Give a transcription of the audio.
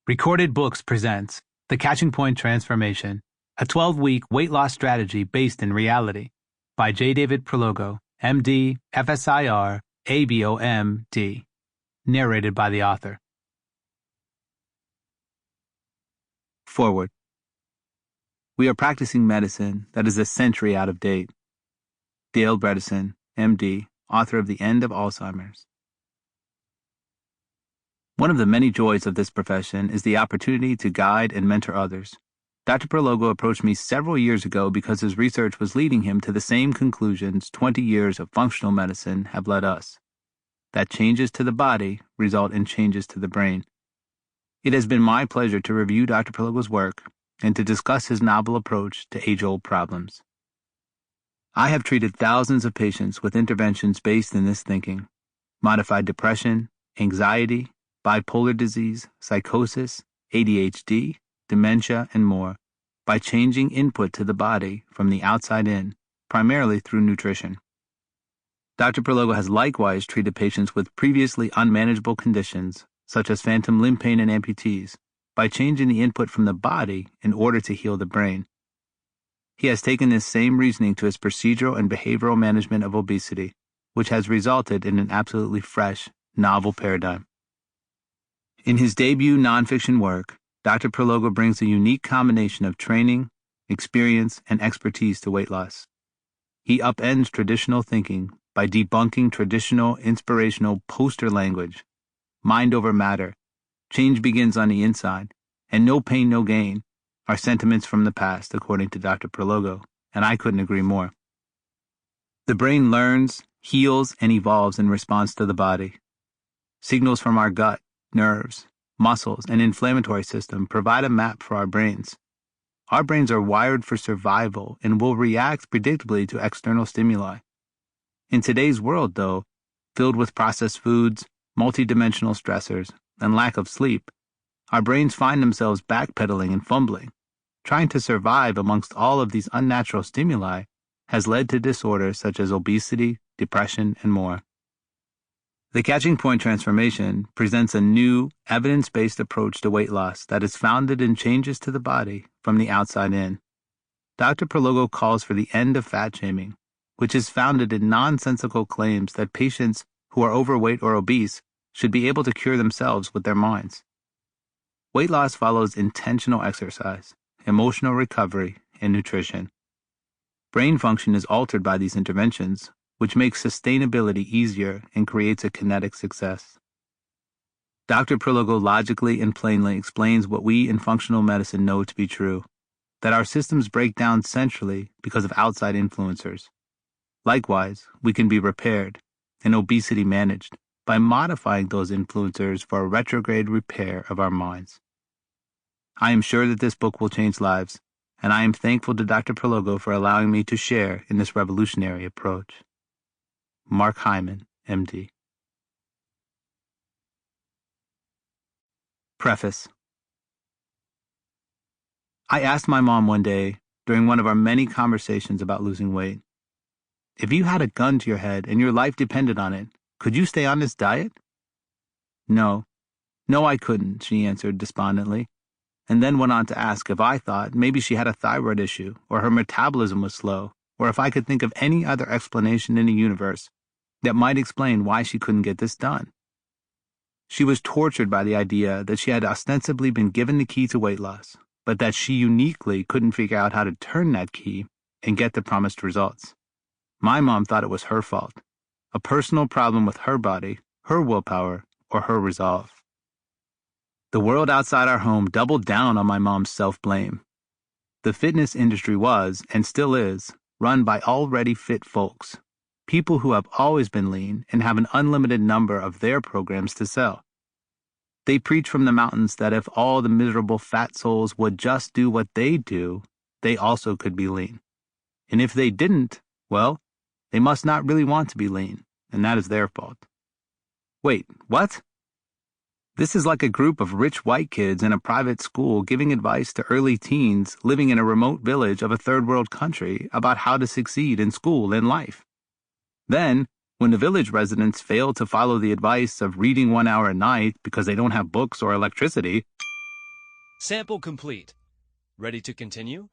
Recorded Books presents The Catching Point Transformation, a 12-week weight loss strategy based in reality, by J. David Prologo, MD, FSIR, ABOMD, narrated by the author. Forward. We are practicing medicine that is a century out of date. Dale Bredesen, MD, author of The End of Alzheimer's. One of the many joys of this profession is the opportunity to guide and mentor others. Dr. Prologo approached me several years ago because his research was leading him to the same conclusions 20 years of functional medicine have led us, that changes to the body result in changes to the brain. It has been my pleasure to review Dr. Prologo's work and to discuss his novel approach to age-old problems. I have treated thousands of patients with interventions based in this thinking: modified depression, anxiety, bipolar disease, psychosis, ADHD, dementia, and more, by changing input to the body from the outside in, primarily through nutrition. Dr. Prologo has likewise treated patients with previously unmanageable conditions, such as phantom limb pain and amputees, by changing the input from the body in order to heal the brain. He has taken this same reasoning to his procedural and behavioral management of obesity, which has resulted in an absolutely fresh, novel paradigm. In his debut nonfiction work, Dr. Prologo brings a unique combination of training, experience, and expertise to weight loss. He upends traditional thinking by debunking traditional inspirational poster language, mind over matter, change begins on the inside, and no pain, no gain are sentiments from the past, according to Dr. Prologo, and I couldn't agree more. The brain learns, heals, and evolves in response to the body. Signals from our gut, nerves, muscles, and inflammatory system provide a map for our brains. Our brains are wired for survival and will react predictably to external stimuli. In today's world, though, filled with processed foods, multidimensional stressors, and lack of sleep, our brains find themselves backpedaling and fumbling. Trying to survive amongst all of these unnatural stimuli has led to disorders such as obesity, depression, and more. The Catching Point Transformation presents a new, evidence-based approach to weight loss that is founded in changes to the body from the outside in. Dr. Prologo calls for the end of fat shaming, which is founded in nonsensical claims that patients who are overweight or obese should be able to cure themselves with their minds. Weight loss follows intentional exercise, emotional recovery, and nutrition. Brain function is altered by these interventions, which makes sustainability easier and creates a kinetic success. Dr. Prologo logically and plainly explains what we in functional medicine know to be true, that our systems break down centrally because of outside influencers. Likewise, we can be repaired, and obesity managed, by modifying those influencers for a retrograde repair of our minds. I am sure that this book will change lives, and I am thankful to Dr. Prologo for allowing me to share in this revolutionary approach. Mark Hyman, MD. Preface. I asked my mom one day, during one of our many conversations about losing weight, if you had a gun to your head and your life depended on it, could you stay on this diet? No, I couldn't, she answered despondently, and then went on to ask if I thought maybe she had a thyroid issue, or her metabolism was slow, or if I could think of any other explanation in the universe that might explain why she couldn't get this done. She was tortured by the idea that she had ostensibly been given the key to weight loss, but that she uniquely couldn't figure out how to turn that key and get the promised results. My mom thought it was her fault, a personal problem with her body, her willpower, or her resolve. The world outside our home doubled down on my mom's self-blame. The fitness industry was, and still is, run by already fit folks, people who have always been lean and have an unlimited number of their programs to sell. They preach from the mountains that if all the miserable fat souls would just do what they do, they also could be lean. And if they didn't, well, they must not really want to be lean, and that is their fault. Wait, what? This is like a group of rich white kids in a private school giving advice to early teens living in a remote village of a third world country about how to succeed in school and life. Then, when the village residents fail to follow the advice of reading 1 hour a night because they don't have books or electricity, Sample complete. Ready to continue?